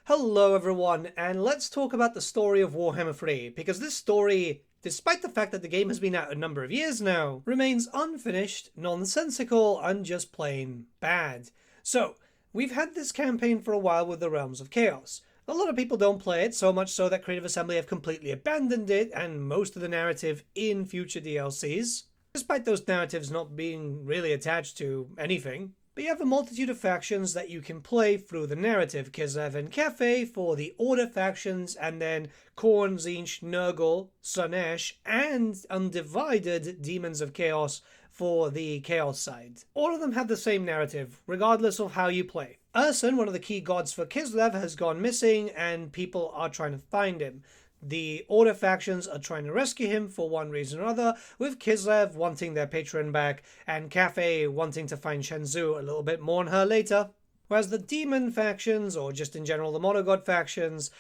Hello everyone, and let's talk about the story of Warhammer 3, because this story, despite the fact that the game has been out a number of years now, remains unfinished, nonsensical, and just plain bad. So, we've had this campaign for a while with the Realms of Chaos. A lot of people don't play it, so much so that Creative Assembly have completely abandoned it and most of the narrative in future DLCs, despite those narratives not being really attached to anything. But you have a multitude of factions that you can play through the narrative. Kislev and Cathay for the Order factions, and then Khorne, Tzeentch, Nurgle, Slaanesh, and Undivided Demons of Chaos for the Chaos side. All of them have the same narrative, regardless of how you play. Ursun, one of the key gods for Kislev, has gone missing, and people are trying to find him. The Order factions are trying to rescue him for one reason or other, with Kislev wanting their patron back, and Cathay wanting to find Shen-zoo. A little bit more on her later. Whereas the Demon factions, or just in general the Monogod factions,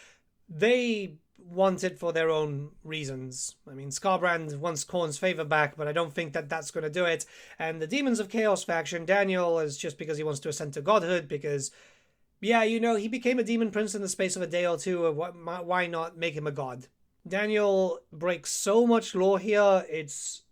they want it for their own reasons. I mean, Skarbrand wants Khorne's favor back, but I don't think that that's going to do it. And the Demons of Chaos faction, Daniel, is just because he wants to ascend to godhood, because yeah, you know, he became a demon prince in the space of a day or two. Why not make him a god? Daniel breaks so much lore here, it's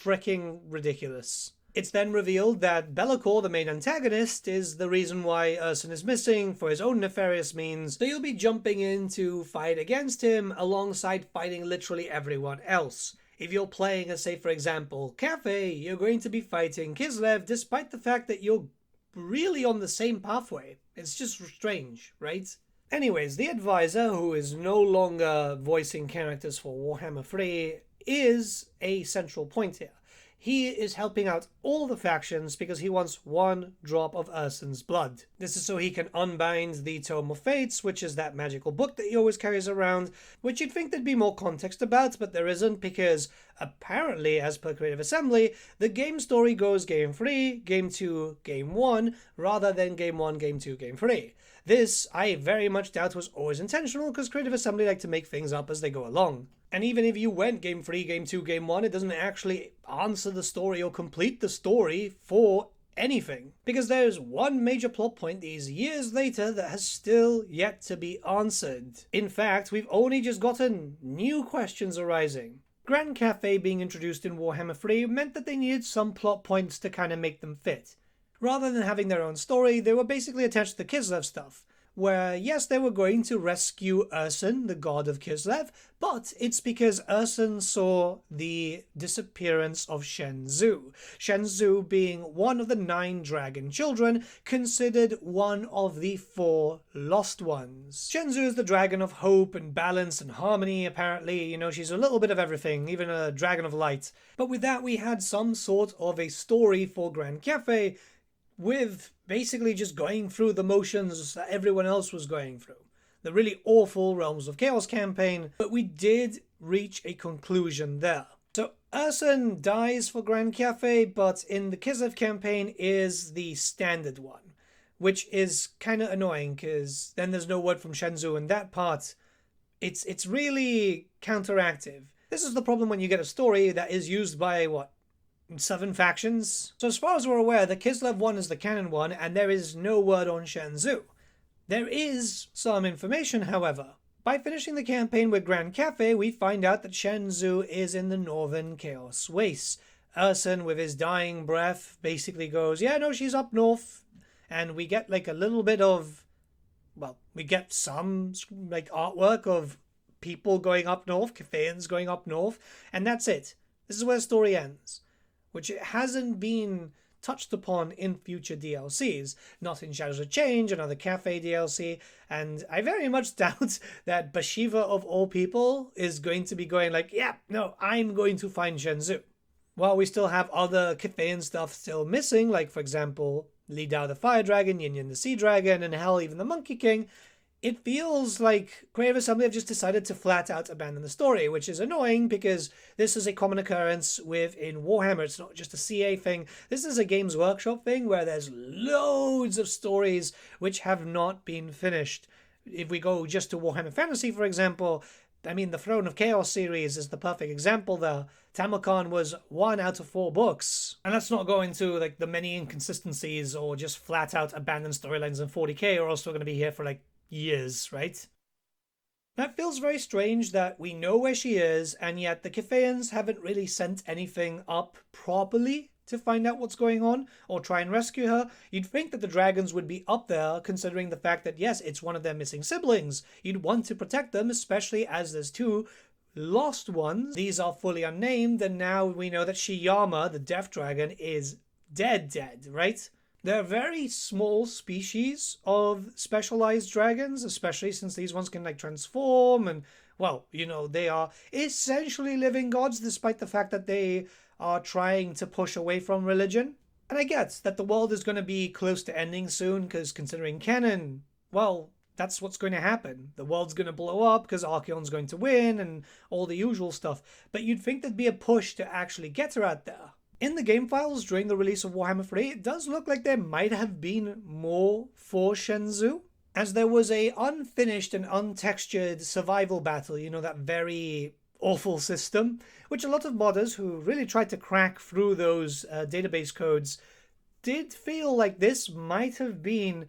freaking ridiculous. It's then revealed that Be'lakor, the main antagonist, is the reason why Ursun is missing for his own nefarious means, so you'll be jumping in to fight against him alongside fighting literally everyone else. If you're playing as, say, for example, Cathay, you're going to be fighting Kislev despite the fact that you're really on the same pathway. It's just strange, right? Anyways, the advisor, who is no longer voicing characters for Warhammer 3, is a central point here. He is helping out all the factions because he wants one drop of Ursun's blood. This is so he can unbind the Tome of Fates, which is that magical book that he always carries around, which you'd think there'd be more context about, but there isn't, because apparently, as per Creative Assembly, the game story goes Game 3, Game 2, Game 1, rather than Game 1, Game 2, Game 3. This, I very much doubt, was always intentional, because Creative Assembly like to make things up as they go along. And even if you went Game 3, Game 2, Game 1, it doesn't actually answer the story or complete the story for anything. Because there's one major plot point these years later that has still yet to be answered. In fact, we've only just gotten new questions arising. Grand Cathay being introduced in Warhammer 3 meant that they needed some plot points to kind of make them fit. Rather than having their own story, they were basically attached to Kislev stuff, where yes, they were going to rescue Ursun, the god of Kislev, but it's because Ursun saw the disappearance of Shen-zoo. Shen-zoo being one of the 9 dragon children, considered one of the 4 lost ones. Shen-zoo is the dragon of hope and balance and harmony, apparently. You know, she's a little bit of everything, even a dragon of light. But with that, we had some sort of a story for Grand Cathay, with basically just going through the motions that everyone else was going through. The really awful Realms of Chaos campaign, but we did reach a conclusion there. So Ursun dies for Grand Cathay, but in the Kislev campaign is the standard one, which is kind of annoying, because then there's no word from Shen-zoo in that part. It's really counteractive. This is the problem when you get a story that is used by, 7 factions? So as far as we're aware, the Kislev one is the canon one, and there is no word on Shen-zoo. There is some information, however. By finishing the campaign with Grand Cathay, we find out that Shen-zoo is in the Northern Chaos Wastes. Ursun, with his dying breath, basically goes, yeah, no, she's up north. And we get like a little bit of, we get some like artwork of people going up north, Cathayans going up north, and that's it. This is where the story ends, which it hasn't been touched upon in future DLCs. Not in Shadows of Change, another Cathay DLC, and I very much doubt that Bashiva of all people is going to be going like, yeah, no, I'm going to find Shen-zoo. While we still have other Cathayan stuff still missing, like for example, Li Dao the Fire Dragon, Yin Yin the Sea Dragon, and hell, even the Monkey King, it feels like Creative Assembly have just decided to flat out abandon the story, which is annoying because this is a common occurrence within Warhammer. It's not just a CA thing. This is a Games Workshop thing where there's loads of stories which have not been finished. If we go just to Warhammer Fantasy, for example, I mean, the Throne of Chaos series is the perfect example there. Tamarkan was 1 out of 4 books. And let's not go into like the many inconsistencies or just flat out abandoned storylines in 40k, or else we're going to be here for like years, right? That feels very strange that we know where she is, and yet the Cathayans haven't really sent anything up properly to find out what's going on or try and rescue her. You'd think that the dragons would be up there, considering the fact that, yes, it's one of their missing siblings. You'd want to protect them, especially as there's two lost ones. These are fully unnamed, and now we know that Shiyama, the death dragon, is dead, right? They're a very small species of specialized dragons, especially since these ones can like transform and, well, you know, they are essentially living gods despite the fact that they are trying to push away from religion. And I get that the world is going to be close to ending soon because considering canon, well, that's what's going to happen. The world's going to blow up because Archaon's going to win and all the usual stuff. But you'd think there'd be a push to actually get her out there. In the game files during the release of Warhammer 3, it does look like there might have been more for Shen-zoo, as there was a unfinished and untextured survival battle, you know, that very awful system, which a lot of modders who really tried to crack through those database codes did feel like this might have been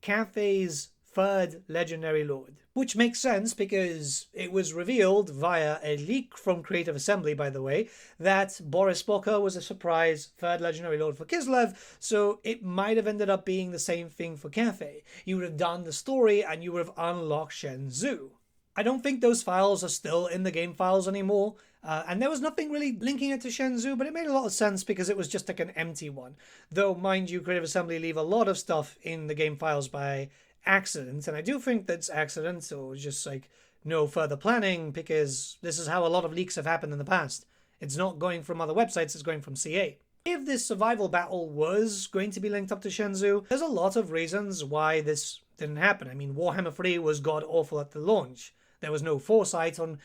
Cathay's third legendary lord. Which makes sense because it was revealed via a leak from Creative Assembly, by the way, that Boris Boka was a surprise third legendary lord for Kislev, so it might have ended up being the same thing for Cathay. You would have done the story and you would have unlocked Shen-zoo. I don't think those files are still in the game files anymore, and there was nothing really linking it to Shen-zoo, but it made a lot of sense because it was just like an empty one. Though, mind you, Creative Assembly leave a lot of stuff in the game files by accident, and I do think that's accident or just like no further planning, because this is how a lot of leaks have happened in the past. It's not going from other websites, it's going from CA. If this survival battle was going to be linked up to Shen-zoo, there's a lot of reasons why this didn't happen. I mean, Warhammer 3 was god awful at the launch. There was no foresight on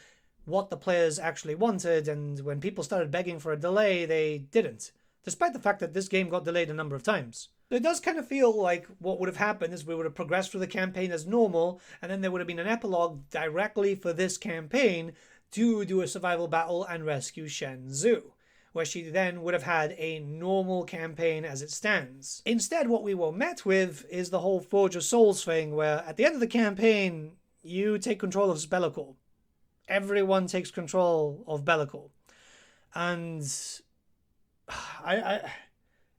what the players actually wanted, and when people started begging for a delay, they didn't, despite the fact that this game got delayed a number of times. So it does kind of feel like what would have happened is we would have progressed through the campaign as normal, and then there would have been an epilogue directly for this campaign to do a survival battle and rescue Shen-zoo, where she then would have had a normal campaign as it stands. Instead, what we were met with is the whole Forge of Souls thing, where at the end of the campaign, you take control of Bellicor. Everyone takes control of Bellicor. And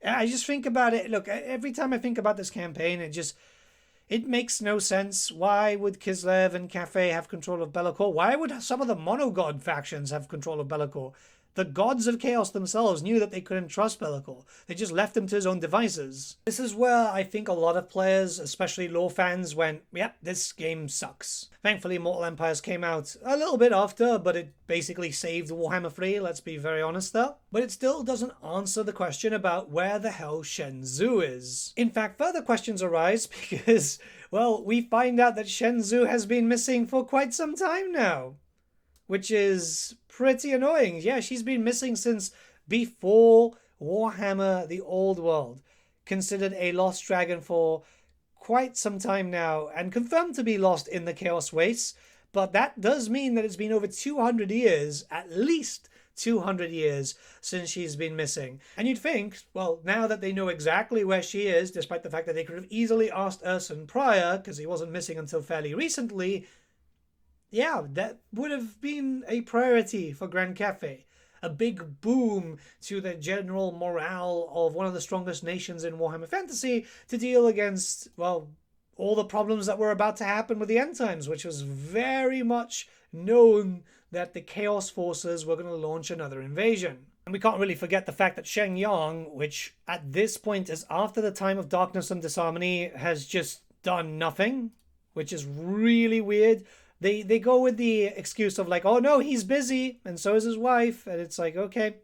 I just think about it. Look, every time I think about this campaign, it makes no sense. Why would Kislev and Cathay have control of Bellicor? Why would some of the monogod factions have control of Bellicor? The gods of chaos themselves knew that they couldn't trust Bellicor. They just left him to his own devices. This is where I think a lot of players, especially lore fans, went, yep, this game sucks. Thankfully, Mortal Empires came out a little bit after, but it basically saved Warhammer 3, let's be very honest there. But it still doesn't answer the question about where the hell Shen-zoo is. In fact, further questions arise because, well, we find out that Shen-zoo has been missing for quite some time now, which is pretty annoying. Yeah, she's been missing since before Warhammer the Old World. Considered a lost dragon for quite some time now, and confirmed to be lost in the Chaos Wastes. But that does mean that it's been over 200 years, at least 200 years, since she's been missing. And you'd think, well, now that they know exactly where she is, despite the fact that they could have easily asked Urson prior, because he wasn't missing until fairly recently, yeah, that would have been a priority for Grand Cathay. A big boom to the general morale of one of the strongest nations in Warhammer Fantasy to deal against, well, all the problems that were about to happen with the End Times, which was very much known that the Chaos Forces were going to launch another invasion. And we can't really forget the fact that Shenyang, which at this point is after the time of Darkness and Disharmony, has just done nothing, which is really weird. They go with the excuse of like, oh no, he's busy, and so is his wife, and it's like, okay,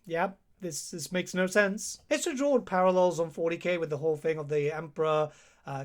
yeah, this makes no sense. It's to draw parallels on 40k with the whole thing of the Emperor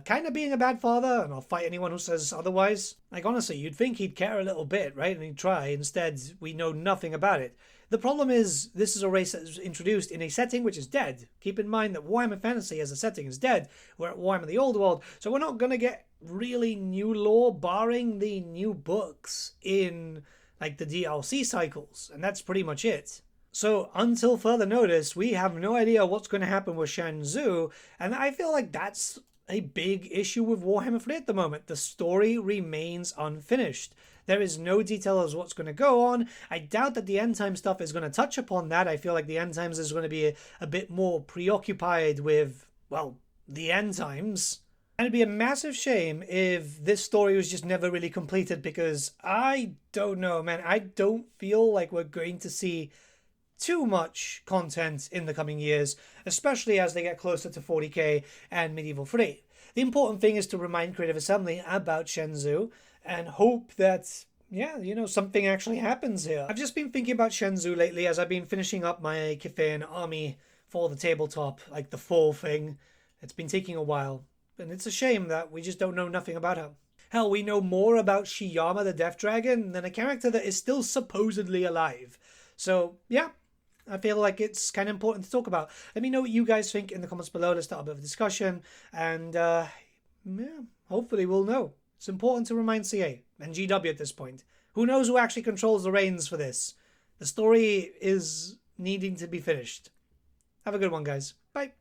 kind of being a bad father, and I'll fight anyone who says otherwise. Like, honestly, you'd think he'd care a little bit, right, and he'd try. Instead, we know nothing about it. The problem is, this is a race that was introduced in a setting which is dead. Keep in mind that Warhammer Fantasy as a setting is dead. We're at Warhammer the Old World, so we're not going to get really new lore, barring the new books in, like, the DLC cycles, and that's pretty much it. So, until further notice, we have no idea what's going to happen with Shen-zoo, and I feel like that's a big issue with Warhammer 3 at the moment. The story remains unfinished. There is no detail as what's going to go on. I doubt that the end time stuff is going to touch upon that. I feel like the end times is going to be a bit more preoccupied with, well, the end times. And it'd be a massive shame if this story was just never really completed, because I don't know, man. I don't feel like we're going to see too much content in the coming years, especially as they get closer to 40k and Medieval 3. The important thing is to remind Creative Assembly about Shen-zoo and hope that, yeah, you know, something actually happens here. I've just been thinking about Shen-zoo lately as I've been finishing up my Cathayan army for the tabletop, like the full thing. It's been taking a while, and it's a shame that we just don't know nothing about her. Hell, we know more about Shiyama the Death Dragon than a character that is still supposedly alive. So, yeah, I feel like it's kind of important to talk about. Let me know what you guys think in the comments below. Let's start a bit of a discussion, and yeah, hopefully we'll know. It's important to remind CA and GW at this point. Who knows who actually controls the reins for this? The story is needing to be finished. Have a good one, guys. Bye.